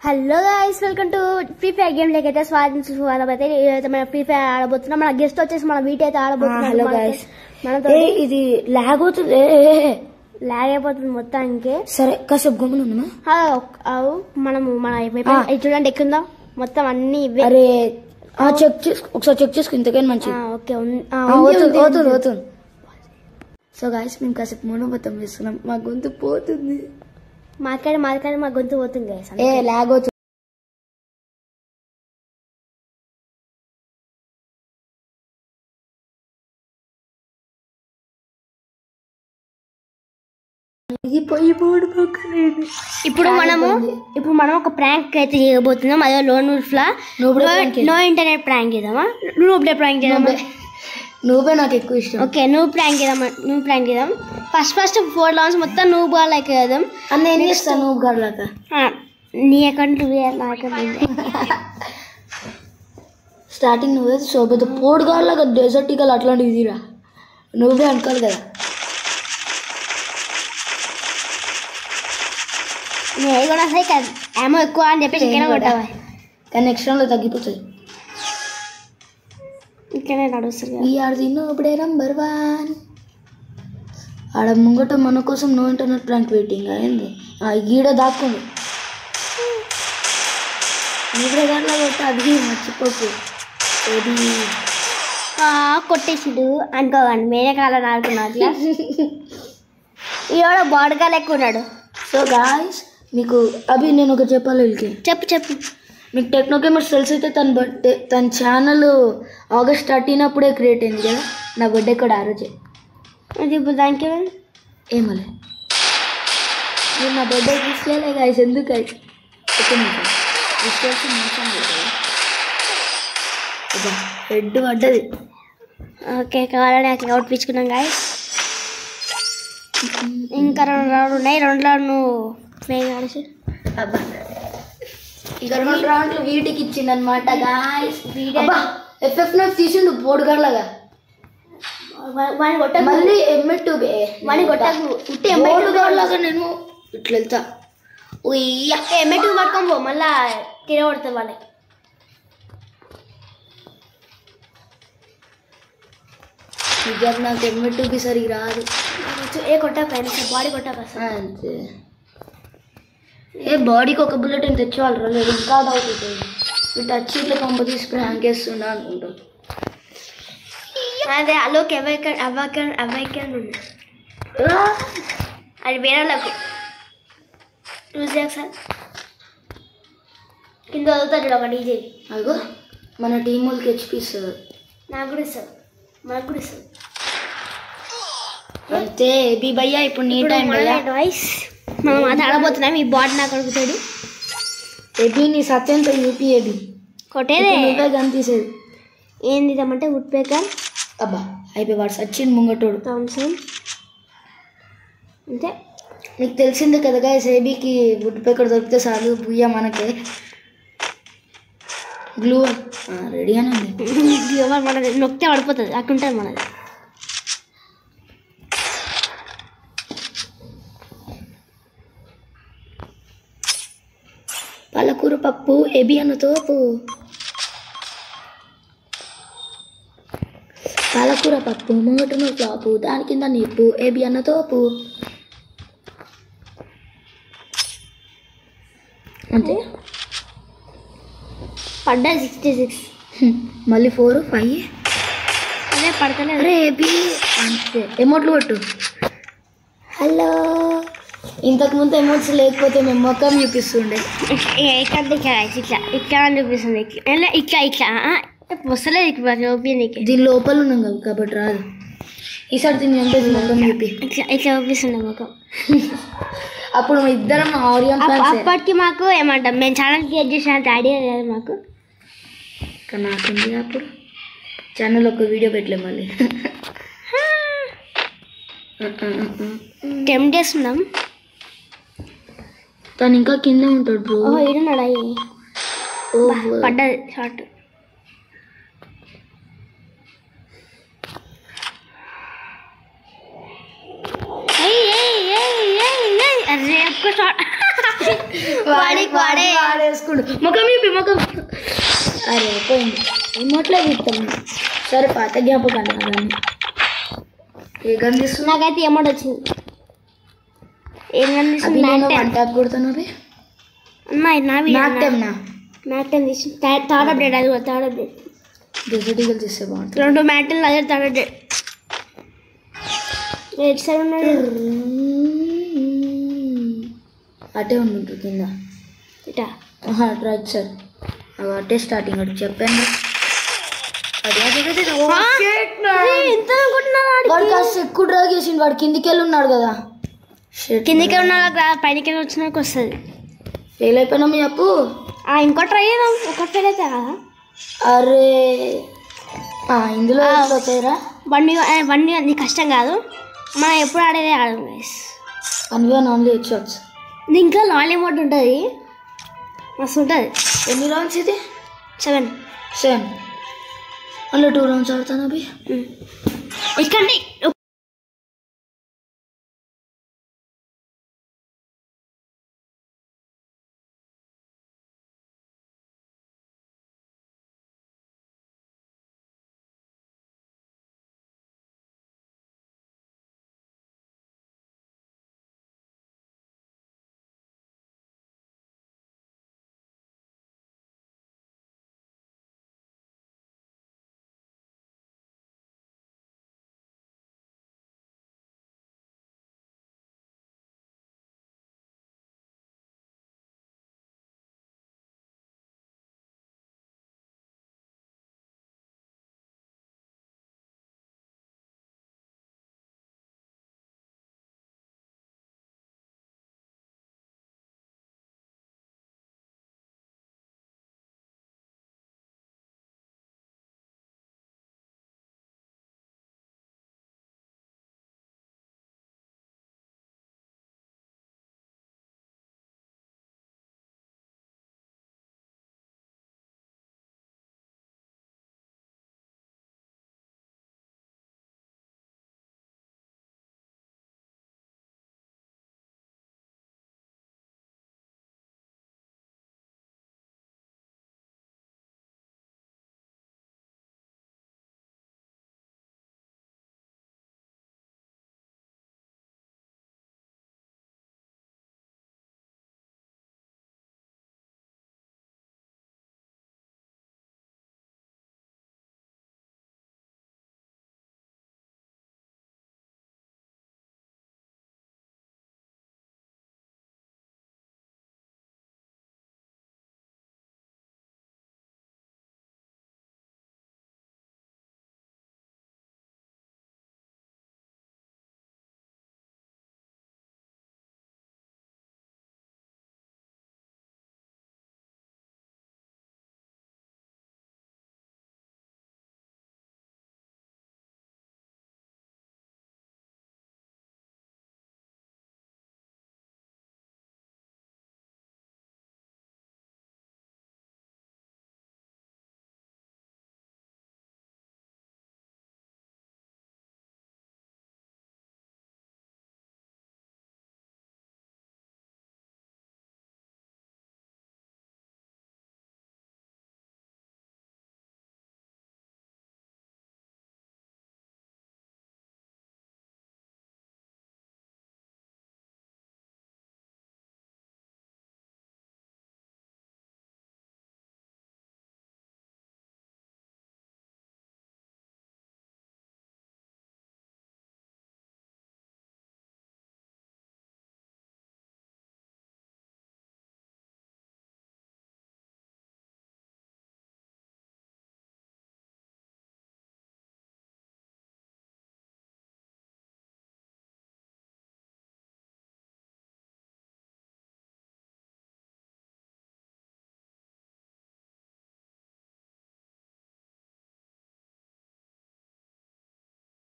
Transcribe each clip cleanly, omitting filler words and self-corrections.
Hello guys, welcome to free fire game లేక అయితే స్వాగతం అయితే మన ఫ్రీ ఫైర్ ఆడబోతున్నాం. మన గెస్ట్ వచ్చేసి మన వీటి అయితే ఆడబోతున్నాం. హలో గైస్, మనతో ఇది లాగ్ అవుతుంది, లాగ్ అయిపోతుంది మొత్తానికి. సరే కాసేపు గమ్మున ఉన్నామా? మనము చూడండి ఎక్కుందాం మొత్తం అన్ని ఇవే. అరే ఒకసారి చెక్ చేసుకో, ఇంతకైనా మంచి. ఓకే, అవుతుంది. సో గైస్, మేము కాసేపు మొత్తం వేస్తున్నాం, మా గొంతు పోతుంది. మాట్లాడి మా గొంతు పోతుంది గైస్. లాగ్ అవుతుంది. ఇప్పుడు మనం ఒక ప్రాంక్ అయితే చేయబోతున్నాం. అదే లోన్ వుల్ఫ్లా నో ఇంటర్నెట్ ప్రాంక్ చేద్దామా? నువ్వు ప్రాంక్ చేద్దామా? నువ్వే నాకు ఎక్కువ ఇష్టం. ఓకే, నువ్వు ప్రాంక్ చేద్దాం. ఫస్ట్ 4 రౌండ్స్ మొత్తం నువ్వు బాల్ లైక్ చేద్దాం. అన్న ఏం చేస్తాను నువ్వు గారులాక? నీ అకౌంట్ స్టార్టింగ్ నువ్వే సోబోతు పోడు గారులాగా డెజర్ట్ ఈగలు అట్లాంటివి తీరా, నువ్వే అనుకోవాలి కదా. నేను కూడా సరే ఏమో ఎక్కువ అని చెప్పేసి ఇక్కడ కొట్టావా, కానీ నెక్స్ట్ రౌండ్లో తగ్గిపోతుంది. ఇక్కడే నడుస్తుంది. ఇప్పుడే నంబర్ 1 ఆడ ముంగట మన కోసం నో ఇంటర్నెట్ ప్రాంక్ వెయిటింగ్ అయింది. గీడ దాక్కుంది, ఇప్పుడే దాంట్లో కొట్ట, అది మర్చిపోకు. కొట్టేసిడు అనుకోకండి, మేనే కాలని ఆడుకున్నాడు. ఈడ బాడీగా లెక్క ఉన్నాడు. సో గాయ్స్, మీకు నేను ఒకటి చెప్పాలి వీళ్ళకి. చెప్పు. మీకు టెక్నో గేమర్స్ తెలిసి అయితే తన ఛానల్ ఆగస్ట్ 13 అప్పుడే క్రియేట్ అయింది కదా. నా బర్త్డే కూడా ఆ రోజే. అది ఇప్పుడు దానికి ఏమలే, నేను నా బర్త్డే తీసుకోలే గాయస్. ఎందుకు హెడ్ పడ్డది. ఓకే, కావాలని అట్లా అవుట్ పిచ్చుకున్నాం గాయస్. ఇంకా 2 రౌండ్లు ఉన్నాయి. 2 రౌండ్ నువ్వు ప్లే కాల్సి ఇక 2 రౌండ్లు వీటికి ఇచ్చింది అనమాట గాయస్. ఎఫ్ఎఫ్ నోట్ తీసిండు బోర్డుగార్లాగా. మళ్ళీ బోర్డుగార్లాగా నేను ఇట్లా వెళ్తా. ఎమ్మెట్టు పట్టుకోబో, మళ్ళా తిరగబడుతుంది వాళ్ళకి. నిజం నాకు ఎమ్మెట్టుకి సరిగ్గా రాదు. కొట్టాక బాడీ కొట్టాక అంతే. బాడీకి ఒక బుల్లెట్ అని తెచ్చేవాళ్ళు రాలేదు, ఇంకా డౌట్ అవుతుంది. ఇటు వచ్చి ఇట్లా కొంప తీసి ప్రాంక్ చేస్తున్నా అనుకుంటారు. అదే అలోకి అవ్వకన్ ఉంది, అది వేరే వాళ్ళకు యూజ్ చేయక సార్. కింద వదులుతాడు ఒక డీజే. అదిగో మన టీం వాళ్ళకి హెచ్పి ఇస్తుంది. నాకు కూడా ఇస్తారు, మనకు కూడా ఇస్తారు. అంతే బి భయ్యా, ఇప్పుడు నీ టైం వాయిస్ మనం అది ఆడబోతున్నాం. ఈ బాడీ నాకు అడుగుతాడు. ఏబీ నీ సత్యంతో యూపీ ఏబీ కొట్టేదే నువ్వే గన్ తీసేది. ఏం తీద్దామంటే వుడ్ పేకర్. అబ్బా అయిపోయి వాడు సచిన్ ముంగటోడు. థామ్సన్ అంతే. నీకు తెలిసిందే కదా గాయస్, ఏబీకి వుడ్ పేకర్ దొరికితే చాలు బుయ్యా మనకే. గ్లూ రెడీగానే ఉంది. మనది నొక్కితే పడిపోతుంది, అట్టుంటుంది మనది. పాలకూర పప్పు ఏబీ అన్న తోపు. పాలకూర పప్పు ముంగటను ఫ్లాపు, దాని కింద నిప్పు, ఏబీ అన్న తోపు. అంతే పడ్డా 66. మళ్ళీ 4 5 అదే పడతలేదు. అరే ఏబీ అంతే. ఎమోట్లు కొట్టు. హలో, ఇంతకుముందు ఎమోట్స్ లేకపోతే మేము మొక్కం చూపిస్తుండే. ఇట్లా అని చూపిస్తుంది. ఇట్లా వస్తలేదు ఓపీనికి. దీని లోపల ఉన్నాం కాబట్టి రాదు. ఈసారి దీన్ని చంపేసి మొక్కం చూపి. ఇట్లా చూపిస్తుంది మొక్కం. అప్పుడు ఇద్దరం ఆడియన్స్ అప్పటికి మాకు ఏమంటాం, మేము ఛానల్ క్రియేట్ చేసినంత ఐడియా లేదు మాకు. కానీ నాకుంది అప్పుడు ఛానల్ ఒక వీడియో పెట్టలే మళ్ళీ. టెంప్ట్ చేస్తున్నాం. తను ఇంకా కింద ఉంటాడు బ్రో. ఈడున్నాడు. పడ్డది షార్ట్. అరే ఒక్క షార్ట్. వాడే తీసుకుంటు ముఖం ఇప్పి ముఖం. అరే పోయింది రిమోట్లో ఇస్తాం. సరే పాత జ్ఞాపకాలు అవన్నీ. ఏ గన్ తీసుకున్నా? నాకైతే ఎమౌంట్ వచ్చింది. ఏం కనిపిస్తుంది? అటాక్ కొడుతున్నావు అమ్మా నావి నాటేమ్నా? మ్యాటన్ తీసి థర్డ్ అప్డేట్. అది థర్డ్ అప్డేట్. డిజిటల్ తీస్తే బాగుంటుంది. 2 మ్యాటన్లు అదే థర్డ్ అప్డేట్. ఎయిట్ సైడ్ ఉన్నాడు. అటే ఉండు కింద ఇటా రైట్ సైడ్. అటే స్టార్టింగ్ అటు చెప్పాను. వాడు కాస్త ఎక్కువ డ్రాగ్ చేసిండు. వాడు కిందికి వెళ్ళి ఉన్నాడు కదా. కిందికి ఉన్న పైనకి వచ్చినాక వస్తుంది. ఫెయిల్ అయిపోయినాము చెప్పు. ఇంకో ట్రై చేద్దాం. ఒకటి ఫెయిల్ అయితే కదా. అరే ఇందులో అవుతాయిరా. 1v1 అది కష్టం కాదు. మనం ఎప్పుడు ఆడేదే ఆడము guys. 1v1 only head shots. ఇంకా లాలీ మోడ్ ఉంటుంది, మస్తు ఉంటుంది. ఎన్ని రౌండ్స్ ఇది? 7 అందులో 2 రౌండ్స్ ఆడతాను అవి. ఎక్కండి.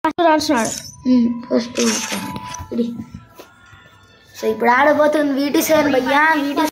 ఫస్ట్ రాస్తున్నాడు. ఫస్ట్ సో ఇప్పుడు ఆడబోతుంది VT7 భయ్యా. VT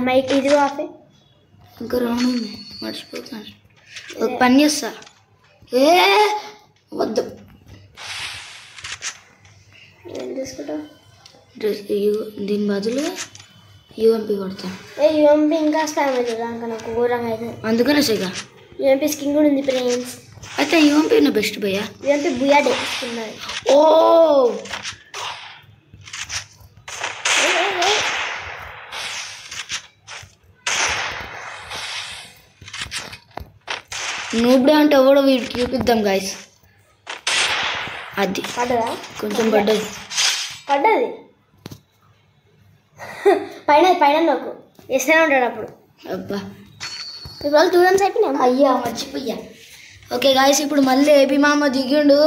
మైక్ ఇది ఆఫే. ఇంకా రౌండ్ ఉంది, మర్చిపోతాను. ఒక పని చేస్తా, ఏ వద్దు ఏం తీసుకుంటావు? దీని బదులు యూఎంపీ కొడతాను. యూఎంపీ ఇంకా స్పామ్ అవుతుంది ఇంకా నాకు ఘోరంగా అవుతుంది. అందుకనే సిగా యూఎంపీ స్కిన్ కూడా ఉంది ఫ్రెండ్స్. అయితే యూఎంపీ నా బెస్ట్ భయ్యా. యూఎంపీ బుయా డే ఉన్నది. ఓ నువ్వుడే అంటే ఎవడో వీడికి చూపిద్దాం గాయస్. అది పడ్డదా? కొంచెం పడ్డది పైన పైన నాకు వేస్తూనే ఉంటాడు అప్పుడు. అబ్బా ఇవాళ 2 రన్స్ అయిపోయినా. అయ్యా మర్చిపోయా. ఓకే గాయస్, ఇప్పుడు మళ్ళీ ఏపీ మామ దిగిండు.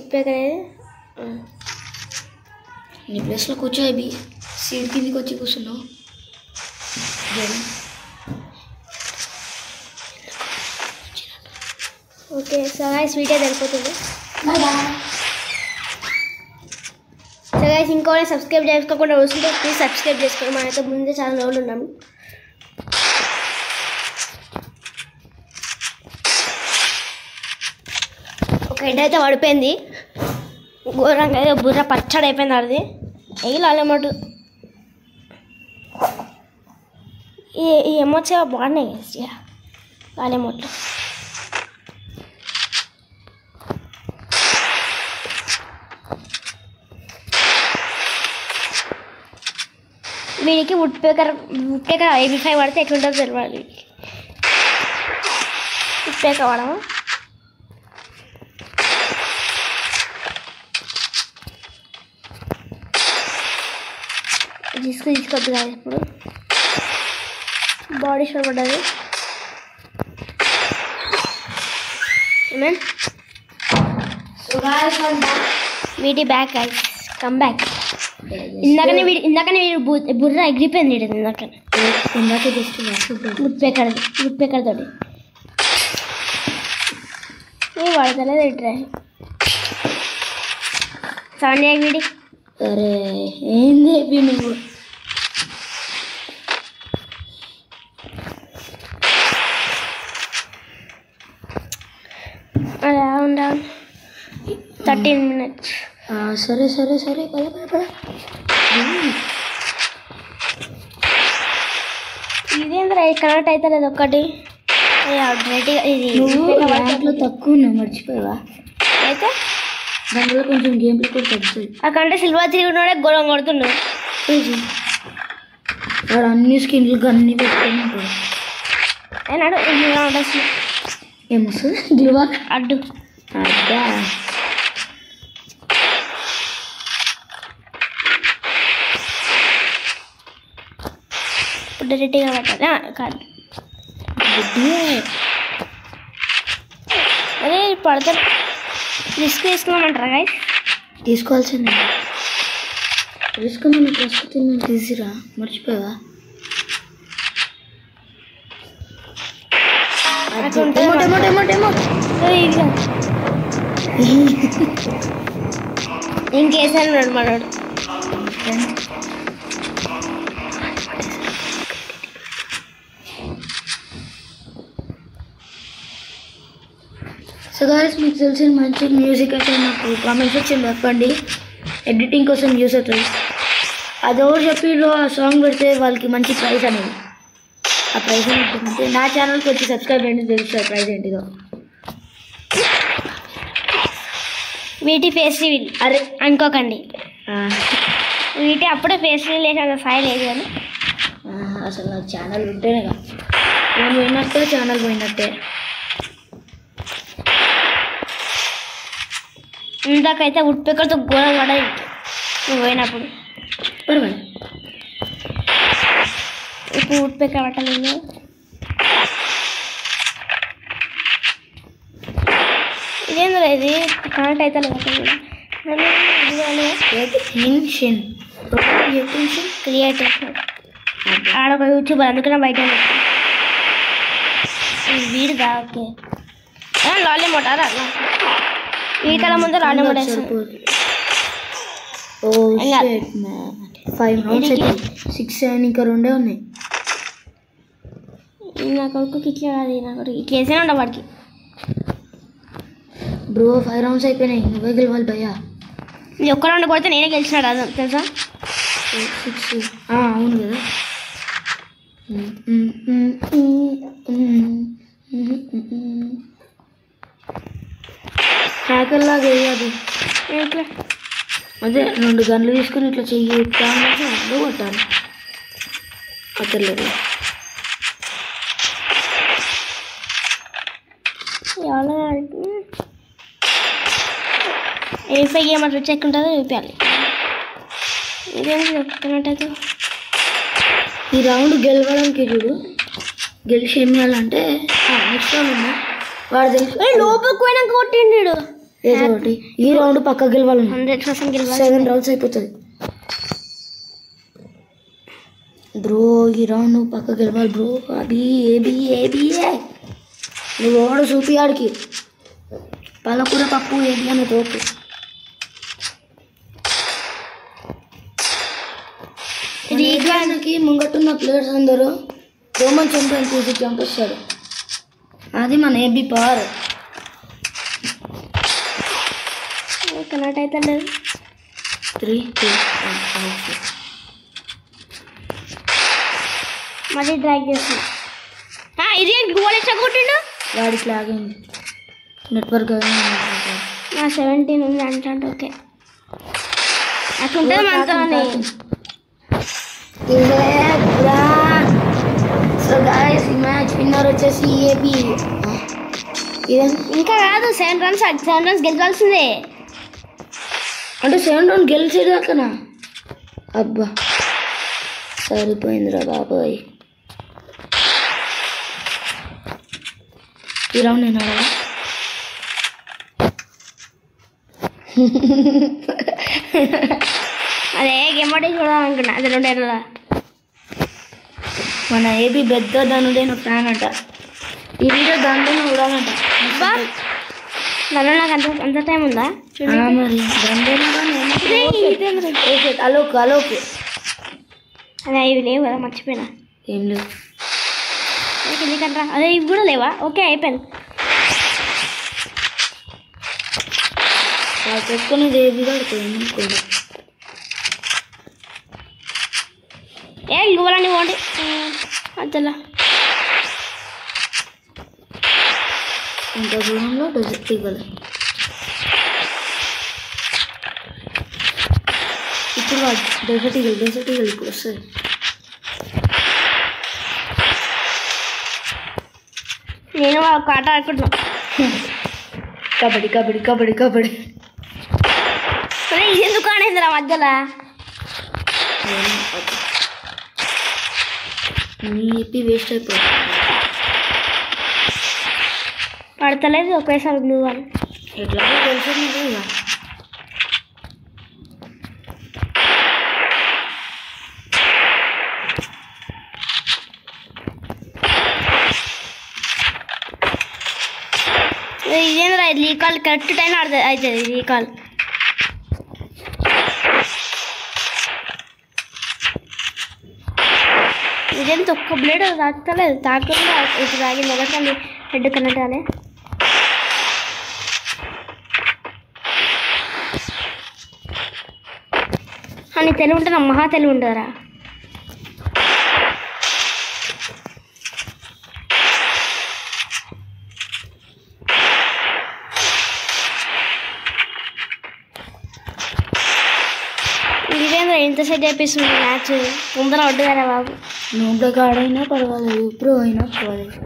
ఉప్పేకనేది నీ ప్లేస్లో కూర్చో ఏబీ. సీట్ కిందికి వచ్చి కూర్చున్నావు. ఓకే సో గైస్ వీడియో వెళ్ళిపోతుంది. సో గైస్ ఇంకోటి సబ్స్క్రైబ్ చేసుకోకుండా వస్తుంటే ప్లీజ్ సబ్స్క్రైబ్ చేసుకోండి. మనైతే ముందే చాలా రోజులు ఉన్నాము. ఒక హెడ్ అయితే పడిపోయింది ఘోరంగా, అయితే బుర్ర పచ్చడి అయిపోయింది. అది లాలేమోట్ ఈ ఎమోట్స్ బాగున్నాయి లాలేమోట్లు. వీడికి వుడ్ పేకర్ AB5 పడితే ఎట్లుంటుందో తెలియాలి. వుడ్ పేకర్ వాడము. తీసుకోవద్దు కాదు. ఇప్పుడు బాడీ షో పడ్డది. వీడి బ్యాక్ కమ్ బ్యాక్. ఇందాకనే వీడు బుర్ర ఎగిరిపోయింది. ఇందాక జస్ట్ ముప్పేకడ తోటి ఏ వాడతలేదు ఇట్రా సౌండ్ అయ్యి వీడి. అరే ఏంది ఏపీ నువ్వు? Round 13 minutes. సరే సరే సరే పద పద పద. ఇదేంద్రా కనెక్ట్ అయితే లేదు ఒక్కటి. నువ్వు తక్కువ ఉన్నావు, మర్చిపోయావా? అయితే దానివల్ల కొంచెం గేమ్ ప్లే కూడా తగ్గుతుంది. అక్కడంటే సిల్వర్ 3 ఉన్నాడే గొడవ కొడుతున్నాడు. వాడు అన్ని స్కిన్లు అన్నీ పెట్టుకొని ఉంటాడు. ఏనాడు ఏమొస్తుంది గ్లూవా అడ్డు అడ్డా. డైరెక్ట్గా పెట్టాలి కాదు. అదే పడతారు. రిస్క్ తీసుకున్నామంటారా గాయస్? తీసుకోవాల్సిందే. రిస్క్ మనం ప్రస్తుతం తీసిరా, మర్చిపోయావా? ఇంకేసాను మనోడు. సో గాయస్, మీకు తెలిసిన మంచి మ్యూజిక్ అయితే నాకు కామెంట్ సెక్షన్ చెప్పండి. ఎడిటింగ్ కోసం యూస్ అవుతుంది. అది ఎవరు చెప్పిలో ఆ సాంగ్ పెడితే వాళ్ళకి మంచి ప్రైజ్ అనేది. ఆ ప్రైజ్ ఏంటంటే నా ఛానల్కి వచ్చి సబ్స్క్రైబ్ చేయండి, తెలుస్తుంది ప్రైజ్ ఏంటిదో. వీటి ఫేస్ రివీల్ అరే అనుకోకండి. వీటి అప్పుడే ఫేస్ రివీల్ వేసిన స్థాయి లేదు కానీ అసలు నాకు ఛానల్ ఉంటేనే కదా నేను పోయినట్టే, ఛానల్ పోయినట్టే. ఇందాకైతే వుడ్ పేకర్తో ఘోరం పడది నువ్వు పోయినప్పుడు. పర్వాలేదు, ఇప్పుడు వుడ్ పేకర్ పట్టలేదు. ఇదేందో ఇది కనెక్ట్ అయితే లేదు. క్రియేట్ ఆడొక యూట్యూబర్, అందుకనే బయట వీడుదా. ఓకే లాలే మోటారా ఈ కళ ముందు రాలే మోటార్ 5 rounds 6 ఇంకా 2 ఉన్నాయి. నా కొడుకుకి ఇట్లా కాదు, నా కొడుకు ఇట్లా వేసేనే ఉండ వాడికి. బ్రో 5 rounds అయిపోయినాయి, నువ్వే గెలవాలి భయ్యా. ఇది ఒక్క రౌండ్ కొడితే నేనే గెలిచినాడు అది తెలుసా. 6 అవును కదా. హ్యాకర్లాగా వేయాలి. ఇట్లా అదే 2 గన్లు తీసుకుని ఇట్లా చెయ్యి అందులో కొట్టాలి. అక్కర్లేదు. ఏఫై గేమ్ అట్లా చెక్ ఉంటుందో చూపించాలి. ఇదేం చెప్తున్నట్టయితే ఈ రౌండ్ గెలవడానికి చూడు, గెలిచి ఏం చేయాలంటే నెక్స్ట్ రౌండ్ ఉన్నా వాడు తెలిసి లోపలికి పోయినాక కొట్టిండు ఏదో ఒకటి. ఈ రౌండ్ పక్క గెలవాలి, 100% గెలవాలి. 7 rounds అయిపోతుంది బ్రో. ఈ రౌండ్ నువ్వు పక్క గెలవాలి బ్రో. అవి ఏబి నువ్వు ఓడ చూపి ఆడికి పాలకూర పప్పు ఏబి అని తోపు. రీగానికి ముంగట్టున్న ప్లేయర్స్ అందరూ రోమన్ ఛాంపియన్ తీసి చంపేస్తాడు. అది మన ఏబి పవర్. కనెక్ట్ అయితే లేదు. 3 2 1 మళ్ళీ డ్రాగ్ చేస్తున్నా. ఇది గోల్ ఎట్లా కొట్టిండు వాడికి లాగింది నెట్వర్క్. 17 ఉంది అంటే ఓకే అట్లా ఉంటుంది మనతో. సో గాయ్స్ ఈ మ్యాచ్ విన్నర్ వచ్చేసి ఏబి. ఇంకా కాదు, 7 runs గెలవాల్సిందే. అంటే 7 rounds గెలిచేదాకనా? అబ్బా సరిపోయిందిరా బాబాయ్. ఈ రౌండ్ నేను ఆడాలా? అదే గేమ్ ఆడి చూడాలనుకున్నా. అది 2 ఏళ్ళ మన ఏబి పెద్ద దానుడైన ఫ్యాన్ అంట. ఈ వీడియో దాంట్లో చూడాలంట. దానిలో నాకు అంత టైం ఉందా? మరి అలోక్ అదే ఇవి లేవు కదా, మర్చిపోయినా. ఏం లేవు ఎందుకంటారా? అదే ఇవి కూడా లేవా? ఓకే అయిపోయింది. పెట్టుకునేది ఏబి కడుతుంది. ఏ ఇవ్వాలని పోండి అద్దలా. ఇంత దూరంలో డెజర్ట్ ఇవ్వాలి. ఇప్పుడు డెజర్ట్ ఈగల్ ఇప్పుడు వస్తుంది. నేను ఒక ఆట ఆడుకుంటున్నా. కబడ్డీ ఇది ఎందుకు ఆడేదిరా మధ్యలో? నీ ఏపీ వేస్ట్ అయిపోయింది. పడతలేదు ఒకేసారి బ్లూ అని. ఎట్లా తెలిసింది ఇక. ఇదేంద్రా రీకాల్ కరెక్ట్ టైం ఆడుతుంది అవుతుంది రీకాల్. ఇదేంత ఒక్క బ్లేడ్ తాకుతలేదు. తాకుండా ఇప్పుడు తాగింది ఒకటి హెడ్ కనెక్ట్ అనే. అని తెలివి ఉంటుందా? మహా తెలివి ఉంటుందా? ఇదేంద్రా ఎంత సెట్ చేపిస్తుంది మ్యాచ్. ముందర వడ్డుగారా బాబు. నోట్లో కాడైనా పర్వాలేదు, ప్రో అయినా పర్వాలేదు.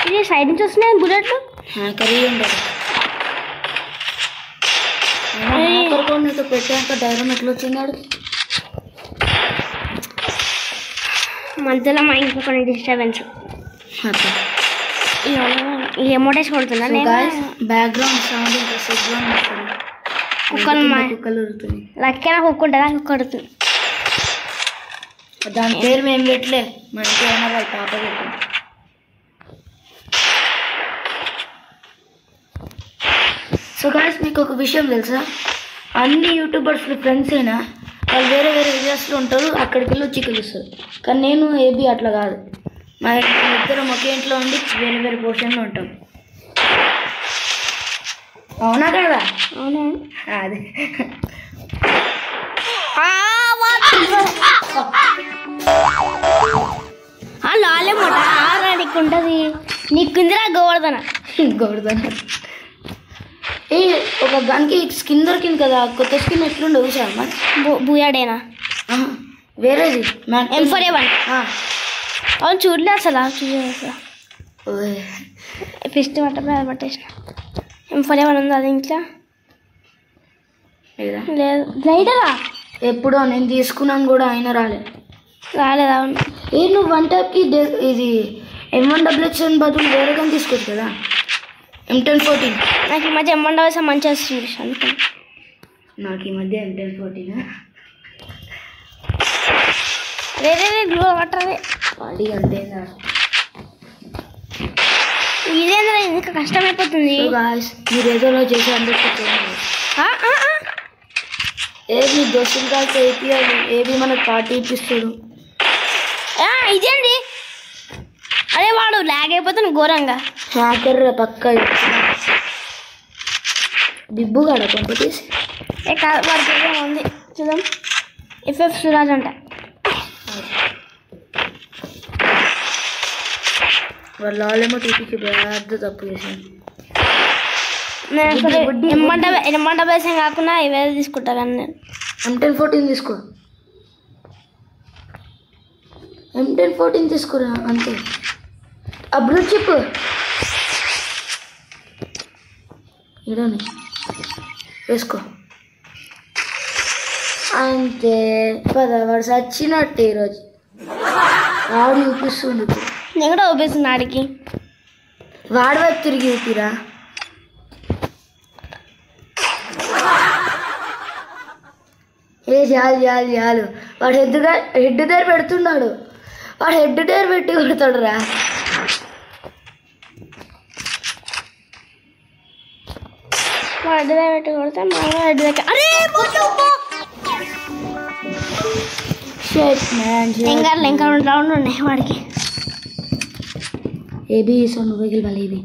ఇది సైడ్ నుంచి వస్తున్నాయి బుల్లెట్లు. హ్యాకరీ ఉండదు. పెట్టాక ధైర్యం ఎట్లా వచ్చిందాడు? మధ్యలో మా ఇంట్లో కొన్ని డిస్టర్బెన్స్. ఈ ఎమోటేస్ కొడుతున్నా బ్యాక్గ్రౌండ్ సౌండ్ కుక్కలు ఉరుతుంది. లక్కన కుక్క ఉంటుందా? కుక్క కొడుతుంది. దాని పేరు మేము పెట్టలే, మన ఇంట్లో వాళ్ళ పాప పెట్టింది. సో గాయస్ మీకు ఒక విషయం తెలుసా, అన్ని యూట్యూబర్స్ ఫ్రెండ్స్ అయినా వాళ్ళు వేరే వేరే ఏరియాస్లో ఉంటారు, అక్కడికి వెళ్ళి వచ్చి కలుస్తారు. కానీ నేను ఏబీ అట్లా కాదు, మా ఇద్దరం ఒకే ఇంట్లో ఉండి వేరే వేరే పోర్షన్లో ఉంటాం. అవునా కదా? అవునా? అదే లాలే మొట నీకు ఉంటుంది, నీకుందిరా గోవర్ధన. ఏ ఒక గన్కి స్కిన్ దొరికింది కదా, కొత్త స్కిన్ ఎట్లుండే చూసామా? బూయాడేనా? వేరేది M4A1. అవును చూడలే అసలు, చూసా ఫిస్ట్ పట్టేసిన. M4A1 ఉంది అది ఇంట్లో లేదు. గ్లైడరా ఎప్పుడో నేను తీసుకున్నాను కూడా, అయినా రాలేదు. అవును. ఏ నువ్వు 1 టైప్కి ఇది M1XX బదులు వేరే కానీ తీసుకోవచ్చు కదా, M1014. నాకు ఈ మధ్య M1 మంచిగా వస్తుంది అనుకున్నాను. నాకు ఈ మధ్య M1014 వేరే పట్టరే వాడి అంతేనా. ఇదేంద్రా ఇంకా కష్టమైపోతుంది. మీరు ఏదో చేసి అందరికీ ఏది దోస్తులు కాదు ఏపీయాలి, ఏది మనకు పార్టీ ఇప్పిస్తాడు. ఇదేంటి? అదే వాడు లాగ్ అయిపోతాను ఘోరంగా. హ్యాకర్ పక్క బిబ్బు కాడ పంపతీసి కాదు వాడికి ఉంది చూద్దాం. FF సురాజ్ అంట. వాళ్ళేమో టీపీకి పెద్ద తప్పు చేశాను. నేను ఎమ్మంట బేసం కాకుండా ఇవే తీసుకుంటా. కానీ నేను M1014 తీసుకో, M1014 తీసుకురా అంతే. అబ్రూడ్ చెప్పు ఇడని వేసుకో అంతే. వాడు చచ్చినట్టు ఈరోజు వాడు చూపిస్తుంది. నేను కూడా చూపిస్తున్నా ఆడికి. వాడు వైపు తిరిగి ఊపిరా. ఏ చాలు చాలు చాలు. వాడు హెడ్ దగ్గర పెడుతున్నాడు, వాడు హెడ్ దగ్గర పెట్టి కొడతాడు రా. హెడ్ దగ్గర పెట్టి కొడతా హెడ్ దగ్గర. అరే ఇంకా 2 రౌండ్లు ఉన్నాయి వాడికి. ఏబీ సొన్ను వెగిల్ వాళ్ళు ఏబీ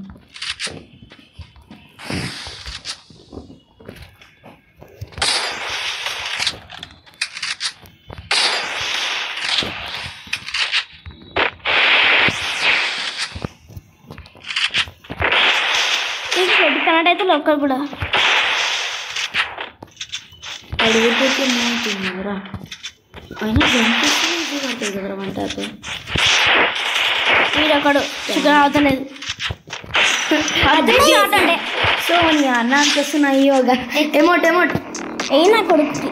కనెక్ట్ అయితే లోకల్ కూడా అడుగుతున్నారా అయినా పడుతుంది కదా వంట. వీడొకడు చికెన్ అవుతలేదు. సో నీ అన్న అనిపిస్తున్నాయి యోగా ఎమోట్ ఏ నా కొడుకుకి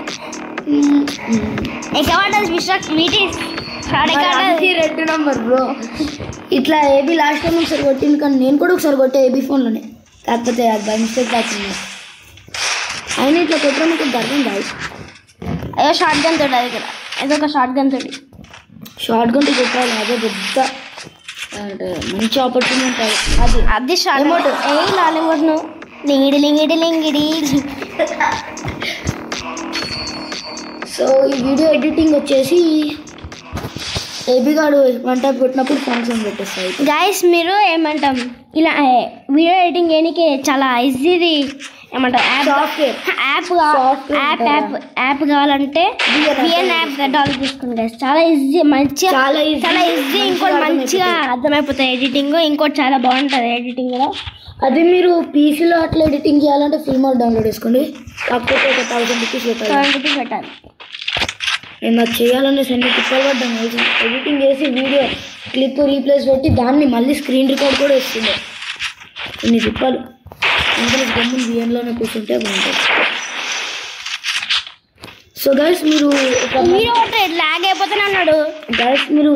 రెడ్ నెంబర్ బ్రో. ఇట్లా ఏబీ లాస్ట్ టైం ఒకసారి కొట్టింది, కానీ నేను కూడా ఒకసారి కొట్టే ఏబీ ఫోన్లోనే, కాకపోతే అది బై మిస్టేక్ కాకుండా. అయినా ఇట్లా కొట్టడం మీకు గర్వం కాదు. ఏదో షార్ట్ గన్ తోటి అది కూడా ఏదో ఒక షార్ట్ గన్ తోటి కొట్టాలి. అదే పెద్ద అంటే మంచి ఆపర్చునిటీ ఉంటుంది. అది షార్ట్ ఏ లాలిమోడ్ను లింగిడి. సో ఈ వీడియో ఎడిటింగ్ వచ్చేసి ఏబీ గాడు 1 టైప్ కొట్టినప్పుడు ఫంక్షన్ పెట్టేస్తాయి. గైస్ మీరు ఏమంటాం ఇలా వీడియో ఎడిటింగ్ చేయడానికి చాలా ఈజీది ఏమంటారు యాప్ కావాలంటే బిఎన్ యాప్ డౌన్లోడ్ చేసుకోండి. చాలా ఈజీ, మంచిగా చాలా ఈజీ. ఇంకోటి మంచిగా అర్థమైపోతుంది ఎడిటింగ్. ఇంకోటి చాలా బాగుంటుంది ఎడిటింగ్ కూడా. అదే మీరు పీసీలో అట్లా ఎడిటింగ్ చేయాలంటే ఫిల్మార్ డౌన్లోడ్ చేసుకోండి. కాకపోతే ఒక 1000 రూపీస్ పెట్టాలి. నేను అది చేయాలని సెన్ని తిప్పలు పడ్డాను. ఎడిటింగ్ చేసి వీడియో క్లిప్ రీప్లేస్ పెట్టి దాన్ని మళ్ళీ స్క్రీన్ రికార్డ్ కూడా ఇస్తుండే. కొన్ని తిప్పాలు ఇంకా గమ్మున బిఎన్లోనే కూర్చుంటే బాగుంటుంది. సో గైస్ మీరు లాగ్ అయిపోతాను అన్నాడు. గైస్ మీరు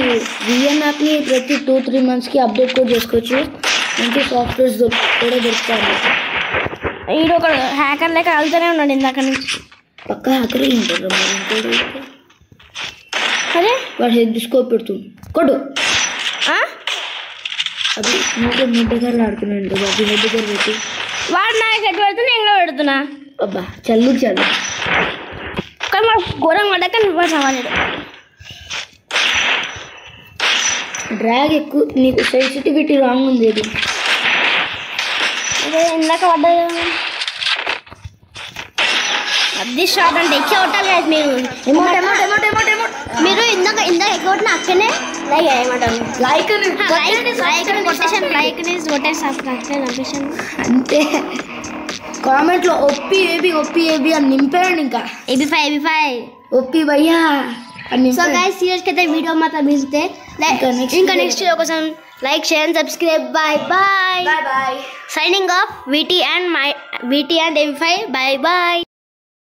విఎన్ యాప్ని ప్రతి 2-3 మంత్స్కి అప్డేట్ కూడా చేసుకోవచ్చు. మంచి సాఫ్ట్వేర్స్ కూడా దొరుకుతాయి. వీడు ఒక హ్యాకర్ లెక్క వెళ్తూనే ఉన్నాడు ఇందాక నుంచి. పక్క హ్యాకర్ ఉంటారు. అదే వాడు హెడ్ స్కోప్ పెడుతుంది కొడు. అది మూడు దగ్గర ఆడుతున్నాడు. అది హెడ్ దగ్గర పెట్టి వాడు నాకు ఎటు పెడుతున్నా నేను కూడా పెడుతున్నా. అబ్బా చల్లు చల్లు కానీ వాడు ఘోరంగా పడ్డాక నువ్వు సవాలేడు. డ్రాగ్ ఎక్కువ, నీకు సెన్సిటివిటీ రాంగ్ ఉంది. ఇది అదే ఇందాక పడ్డది. అది షార్ట్ అంటే ఎక్కువ కొట్టాలి కదా మీరు. మీరు ఇందాక ఎక్కువ కొట్టిన అక్కడనే అంతే. కామెంట్లో ఒప్పి ఏబి అని నింపేయండి. ఇంకా AB5 ఒప్పి భయ్యా అని. సో గైస్ సీరియస్ అయితే వీడియో మాత్రం చూస్తే ఇంకా నెక్స్ట్ వీడియో కోసం like share and subscribe. Bye signing off VT and AB5. Bye.